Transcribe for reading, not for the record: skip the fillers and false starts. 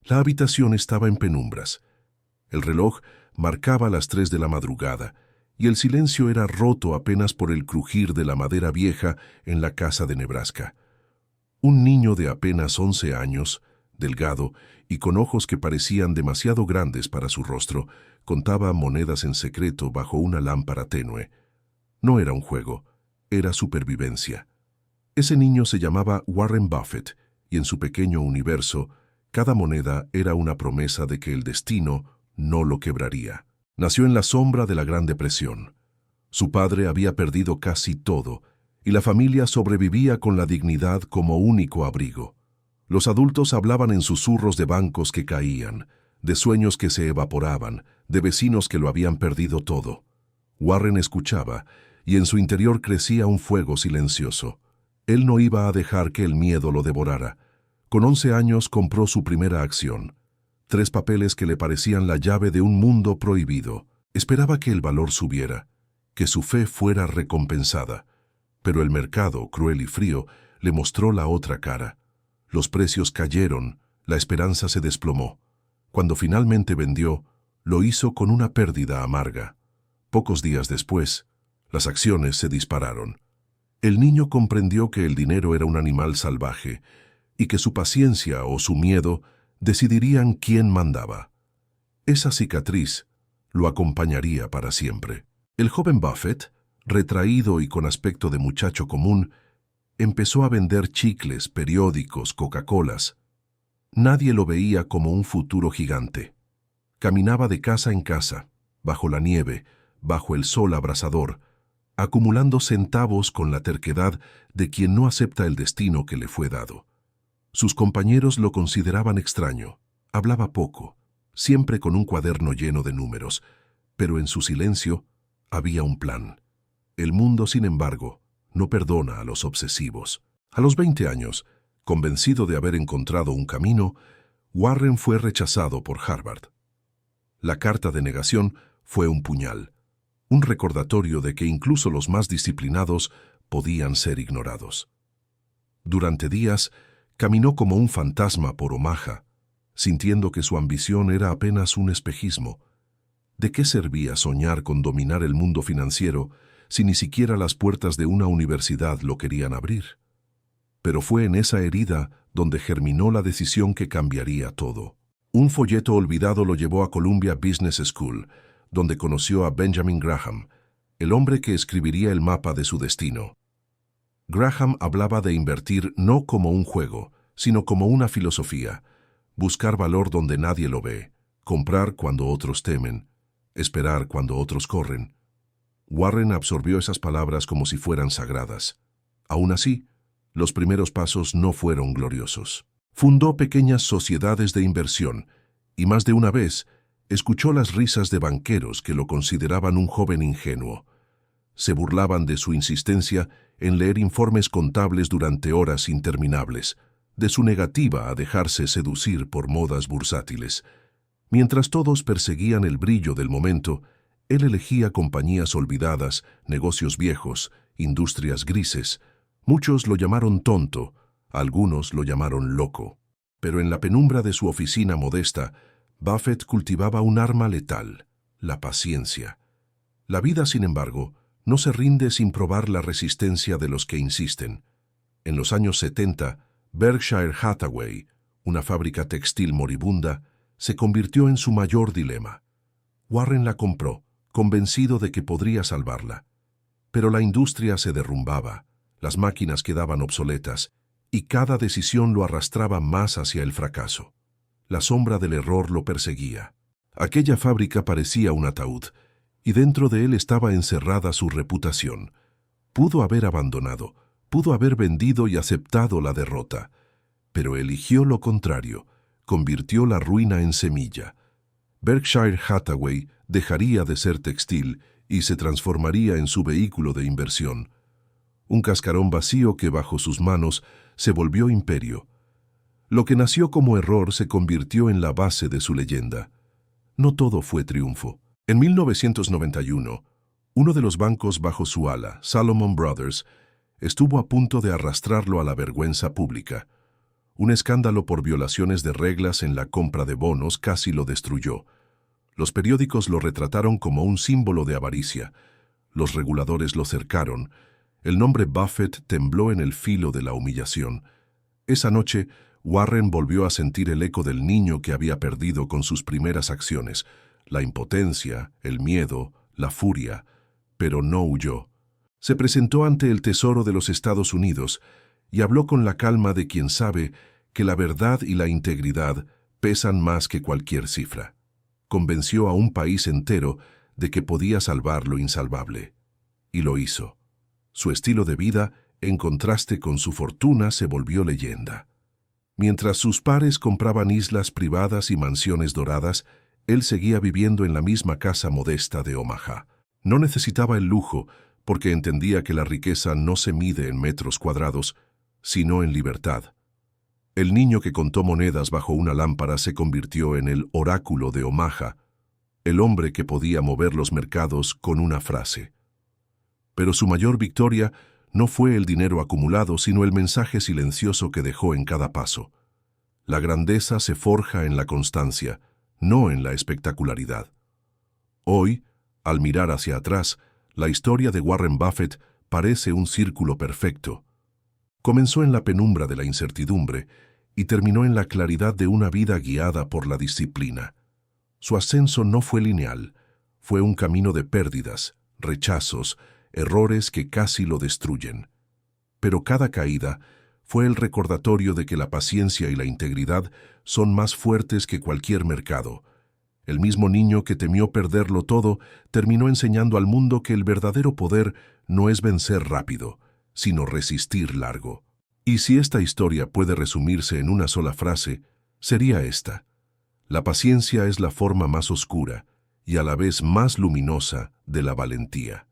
La habitación estaba en penumbras. El reloj marcaba las 3 de la madrugada, y el silencio era roto apenas por el crujir de la madera vieja en la casa de Nebraska. Un niño de apenas 11 años, delgado y con ojos que parecían demasiado grandes para su rostro, contaba monedas en secreto bajo una lámpara tenue. No era un juego, era supervivencia. Ese niño se llamaba Warren Buffett, y en su pequeño universo, cada moneda era una promesa de que el destino no lo quebraría. Nació en la sombra de la Gran Depresión. Su padre había perdido casi todo, y la familia sobrevivía con la dignidad como único abrigo. Los adultos hablaban en susurros de bancos que caían, de sueños que se evaporaban, de vecinos que lo habían perdido todo. Warren escuchaba, y en su interior crecía un fuego silencioso. Él no iba a dejar que el miedo lo devorara. Con 11 años compró su primera acción. 3 papeles que le parecían la llave de un mundo prohibido. Esperaba que el valor subiera, que su fe fuera recompensada. Pero el mercado, cruel y frío, le mostró la otra cara. Los precios cayeron, la esperanza se desplomó. Cuando finalmente vendió, lo hizo con una pérdida amarga. Pocos días después, las acciones se dispararon. El niño comprendió que el dinero era un animal salvaje y que su paciencia o su miedo decidirían quién mandaba. Esa cicatriz lo acompañaría para siempre. El joven Buffett, retraído y con aspecto de muchacho común, empezó a vender chicles, periódicos, Coca-Colas. Nadie lo veía como un futuro gigante. Caminaba de casa en casa, bajo la nieve, bajo el sol abrasador, acumulando centavos con la terquedad de quien no acepta el destino que le fue dado. Sus compañeros lo consideraban extraño, hablaba poco, siempre con un cuaderno lleno de números, pero en su silencio había un plan. El mundo, sin embargo, no perdona a los obsesivos. A los 20 años, convencido de haber encontrado un camino, Warren fue rechazado por Harvard. La carta de negación fue un puñal, un recordatorio de que incluso los más disciplinados podían ser ignorados. Durante días, caminó como un fantasma por Omaha, sintiendo que su ambición era apenas un espejismo. ¿De qué servía soñar con dominar el mundo financiero si ni siquiera las puertas de una universidad lo querían abrir? Pero fue en esa herida donde germinó la decisión que cambiaría todo. Un folleto olvidado lo llevó a Columbia Business School, donde conoció a Benjamin Graham, el hombre que escribiría el mapa de su destino. Graham hablaba de invertir no como un juego, sino como una filosofía, buscar valor donde nadie lo ve, comprar cuando otros temen, esperar cuando otros corren. Warren absorbió esas palabras como si fueran sagradas. Aún así, los primeros pasos no fueron gloriosos. Fundó pequeñas sociedades de inversión y más de una vez escuchó las risas de banqueros que lo consideraban un joven ingenuo. Se burlaban de su insistencia en leer informes contables durante horas interminables, de su negativa a dejarse seducir por modas bursátiles. Mientras todos perseguían el brillo del momento, él elegía compañías olvidadas, negocios viejos, industrias grises. Muchos lo llamaron tonto, algunos lo llamaron loco. Pero en la penumbra de su oficina modesta, Buffett cultivaba un arma letal, la paciencia. La vida, sin embargo, no se rinde sin probar la resistencia de los que insisten. En los años 70, Berkshire Hathaway, una fábrica textil moribunda, se convirtió en su mayor dilema. Warren la compró, convencido de que podría salvarla. Pero la industria se derrumbaba, las máquinas quedaban obsoletas, y cada decisión lo arrastraba más hacia el fracaso. La sombra del error lo perseguía. Aquella fábrica parecía un ataúd, y dentro de él estaba encerrada su reputación. Pudo haber abandonado, pudo haber vendido y aceptado la derrota, pero eligió lo contrario, convirtió la ruina en semilla. Berkshire Hathaway dejaría de ser textil y se transformaría en su vehículo de inversión. Un cascarón vacío que bajo sus manos se volvió imperio. Lo que nació como error se convirtió en la base de su leyenda. No todo fue triunfo. En 1991, uno de los bancos bajo su ala, Salomon Brothers, estuvo a punto de arrastrarlo a la vergüenza pública. Un escándalo por violaciones de reglas en la compra de bonos casi lo destruyó. Los periódicos lo retrataron como un símbolo de avaricia. Los reguladores lo cercaron. El nombre Buffett tembló en el filo de la humillación. Esa noche, Warren volvió a sentir el eco del niño que había perdido con sus primeras acciones, la impotencia, el miedo, la furia, pero no huyó. Se presentó ante el Tesoro de los Estados Unidos y habló con la calma de quien sabe que la verdad y la integridad pesan más que cualquier cifra. Convenció a un país entero de que podía salvar lo insalvable. Y lo hizo. Su estilo de vida, en contraste con su fortuna, se volvió leyenda. Mientras sus pares compraban islas privadas y mansiones doradas, él seguía viviendo en la misma casa modesta de Omaha. No necesitaba el lujo, porque entendía que la riqueza no se mide en metros cuadrados, sino en libertad. El niño que contó monedas bajo una lámpara se convirtió en el oráculo de Omaha, el hombre que podía mover los mercados con una frase. Pero su mayor victoria no fue el dinero acumulado, sino el mensaje silencioso que dejó en cada paso. La grandeza se forja en la constancia, no en la espectacularidad. Hoy, al mirar hacia atrás, la historia de Warren Buffett parece un círculo perfecto. Comenzó en la penumbra de la incertidumbre y terminó en la claridad de una vida guiada por la disciplina. Su ascenso no fue lineal, fue un camino de pérdidas, rechazos, errores que casi lo destruyen. Pero cada caída fue el recordatorio de que la paciencia y la integridad son más fuertes que cualquier mercado. El mismo niño que temió perderlo todo terminó enseñando al mundo que el verdadero poder no es vencer rápido, sino resistir largo. Y si esta historia puede resumirse en una sola frase, sería esta: la paciencia es la forma más oscura y a la vez más luminosa de la valentía.